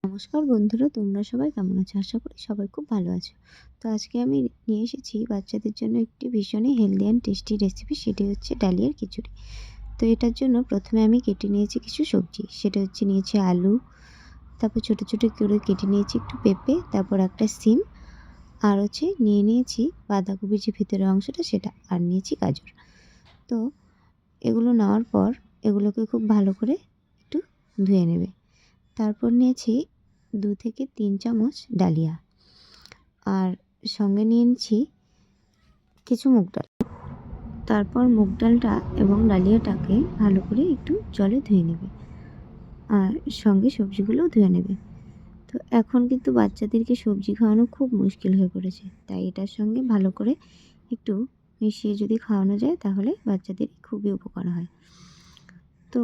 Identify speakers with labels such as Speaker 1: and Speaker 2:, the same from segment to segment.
Speaker 1: নমস্কার বন্ধুরা, তোমরা সবাই কেমন আছো? আশা করি সবাই খুব ভালো আছো। তো আজকে আমি নিয়ে এসেছি বাচ্চাদের জন্য একটি ভীষণই হেলদি অ্যান্ড টেস্টি রেসিপি, সেটি হচ্ছে ডালিয়ার খিচুড়ি। তো এটার জন্য প্রথমে আমি কেটে নিয়েছি কিছু সবজি, সেটা হচ্ছে নিয়েছি আলু, তারপর ছোটো ছোটো করে কেটে নিয়েছি একটু পেঁপে, তারপর একটা সিম, আর হচ্ছে নিয়েছি বাঁধাকপির যে ভিতরের অংশটা সেটা, আর নিয়েছি গাজর। তো এগুলো নেওয়ার পর এগুলোকে খুব ভালো করে একটু ধুয়ে নেবে। তারপর নিয়েছি 2 থেকে 3 চামচ ডালিয়া, আর সঙ্গে নিয়েছি কিছু মুগ ডাল। তারপর মুগ ডালটা এবং ডালিয়াটাকে ভালো করে একটু জলে ধুয়ে নেবে, আর সঙ্গে সবজিগুলোও ধুয়ে নেবে। তো এখন কিন্তু বাচ্চাদেরকে সবজি খাওয়ানো খুব মুশকিল হয়ে পড়েছে, তাই এটার সঙ্গে ভালো করে একটু মিশিয়ে যদি খাওয়ানো যায় তাহলে বাচ্চাদের খুবই উপকার হয়। তো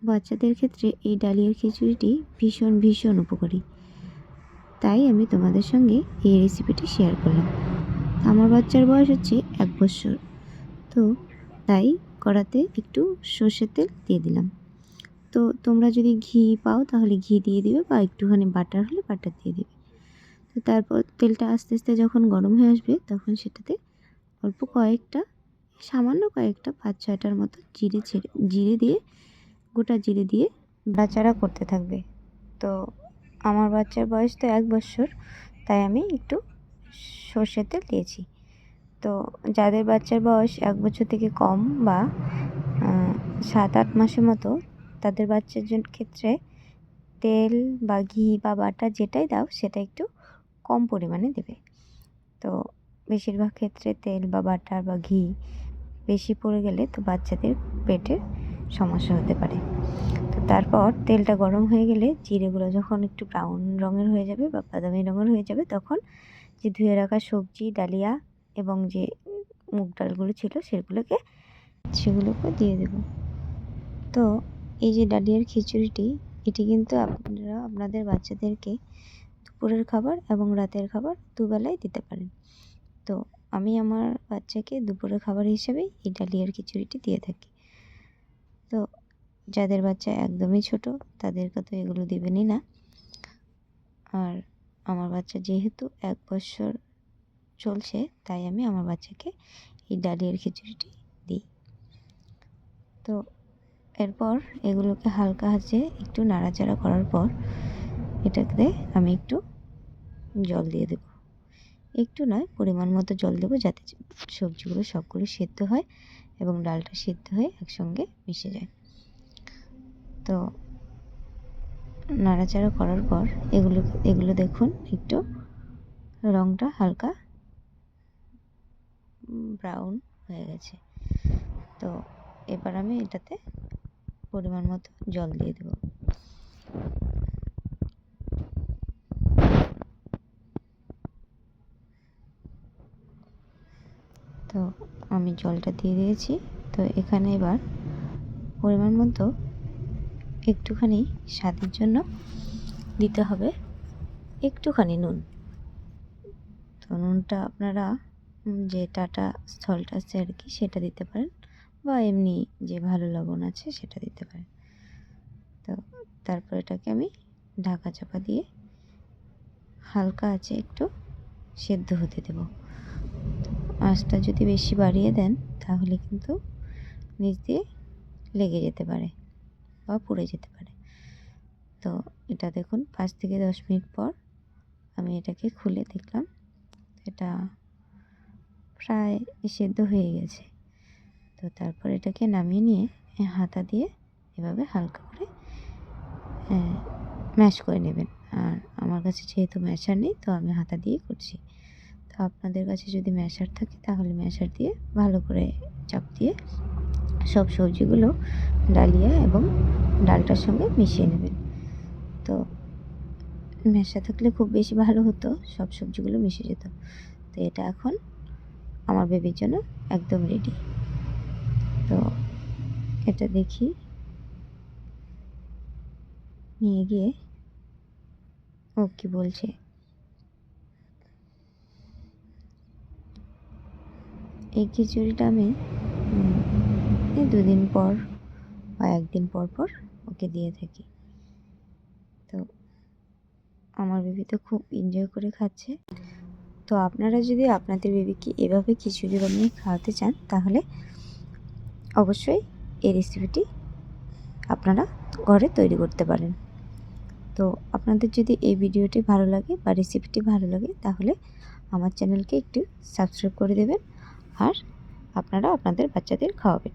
Speaker 1: বাচ্চাদের ক্ষেত্রে এই ডালিয়ার খিচুড়িটি ভীষণ ভীষণ উপকারী, তাই আমি তোমাদের সঙ্গে এই রেসিপিটি শেয়ার করলাম। আমার বাচ্চার বয়স হচ্ছে 1 বছর, তো তাই কড়াতে একটু সর্ষের তেল দিয়ে দিলাম। তো তোমরা যদি ঘি পাও তাহলে ঘি দিয়ে দিবে, বা একটুখানি বাটার হলে বাটার দিয়ে দিবে। তো তারপর তেলটা আস্তে আস্তে যখন গরম হয়ে আসবে তখন সেটাতে অল্প কয়েকটা, সামান্য কয়েকটা 5-6টার মতো জিরে দিয়ে, গোটা জিরে দিয়ে নাড়াচাড়া করতে থাকবে। তো আমার বাচ্চার বয়স তো 1 বছর, তাই আমি একটু সর্ষের তেল দিয়েছি। তো যাদের বাচ্চার বয়স 1 বছর থেকে কম বা 7-8 মাসের মতো, তাদের বাচ্চার ক্ষেত্রে তেল বা ঘি বা বাটার যেটাই দাও সেটা একটু কম পরিমাণে দেবে। তো বেশিরভাগ ক্ষেত্রে তেল বা বাটার বা ঘি বেশি পড়ে গেলে তো বাচ্চাদের পেটের সমস্যা হতে পারে। তো তারপর তেলটা গরম হয়ে গেলে জিরেগুলো যখন একটু ব্রাউন রঙের হয়ে যাবে বা বাদামি রঙের হয়ে যাবে, তখন যে ধুয়ে রাখা সবজি, ডালিয়া এবং যে মুগ ডালগুলো ছিল সেগুলোকে দিয়ে দেব। তো এই যে ডালিয়ার খিচুড়িটি, এটি কিন্তু আপনারা আপনাদের বাচ্চাদেরকে দুপুরের খাবার এবং রাতের খাবার দুবেলাই দিতে পারেন। তো আমি আমার বাচ্চাকে দুপুরের খাবার হিসেবে এই ডালিয়ার খিচুড়িটি দিয়ে থাকি। তো যাদের বাচ্চা একদমই ছোট তাদেরকে তো এগুলো দেবেনই না। আর আমার বাচ্চা যেহেতু 1 বছর চলছে, তাই আমি আমার বাচ্চাকে এই ডালিয়ার খিচুড়িটি দিই। তো এরপর এগুলোকে হালকা আঁচে একটু নাড়াচাড়া করার পর এটাতে আমি একটু জল দিয়ে দেব। একটু নয়, পরিমাণ মতো জল দেবো, যাতে সবজিগুলো সবগুলো সেদ্ধ হয় এবং ডালটা সেদ্ধ হয়ে একসঙ্গে মিশে যায়। তো নাড়াচাড়া করার পর এগুলো দেখুন একটু রঙটা হালকা ব্রাউন হয়ে গেছে। তো এবার আমি এটাতে পরিমাণ মতো জল দিয়ে দেব। তো আমি জলটা দিয়ে দিয়েছি। তো এখানে এবার পরিমাণ মতো একটুখানি স্বাদের জন্য দিতে হবে একটুখানি নুন। তো নুনটা আপনারা যে টাটা সল্ট আছে আর কি, সেটা দিতে পারেন, বা এমনি যে ভালো লবণ আছে সেটা দিতে পারেন। তো তারপর এটাকে আমি ঢাকা চাপা দিয়ে হালকা আছে একটু সেদ্ধ হতে দেব। আঁচটা যদি বেশি বাড়িয়ে দেন তাহলে কিন্তু নিচ দিয়ে লেগে যেতে পারে বা পুড়ে যেতে পারে। তো এটা দেখুন 5 থেকে 10 মিনিট পর আমি এটাকে খুলে দেখলাম, এটা প্রায় সেদ্ধ হয়ে গেছে। তো তারপর এটাকে নামিয়ে নিয়ে হাতা দিয়ে এভাবে হালকা করে ম্যাশ করে নেবেন। আর আমার কাছে যেহেতু ম্যাশার নেই, তো আমি হাতা দিয়ে করছি। তো আপনাদের কাছে যদি ম্যাশার থাকে তাহলে ম্যাশার দিয়ে ভালো করে চাপ দিয়ে সব সবজিগুলো ডালিয়া এবং ডালটার সঙ্গে মিশিয়ে নেবেন। তো ম্যাশা থাকলে খুব বেশি ভালো হতো, সব সবজিগুলো মিশে যেত। তো এটা এখন আমার বেবির জন্য একদম রেডি। তো এটা দেখি নিয়ে গিয়ে ও কি বলছে। এই খিচুড়িটা আমি এই 2 দিন পর বা 1 দিন পর পর ওকে দিয়ে থাকি। তো আমার বেবি তো খুব এনজয় করে খাচ্ছে। তো আপনারা যদি আপনাদের বেবিকে এভাবে খিচুড়ি বানিয়ে খাওয়াতে চান তাহলে অবশ্যই এই রেসিপিটি আপনারা ঘরে তৈরি করতে পারেন। তো আপনাদের যদি এই ভিডিওটি ভালো লাগে বা রেসিপিটি ভালো লাগে তাহলে আমার চ্যানেলকে একটু সাবস্ক্রাইব করে দেবেন আর আপনারা আপনাদের বাচ্চাদের খাওয়াবেন।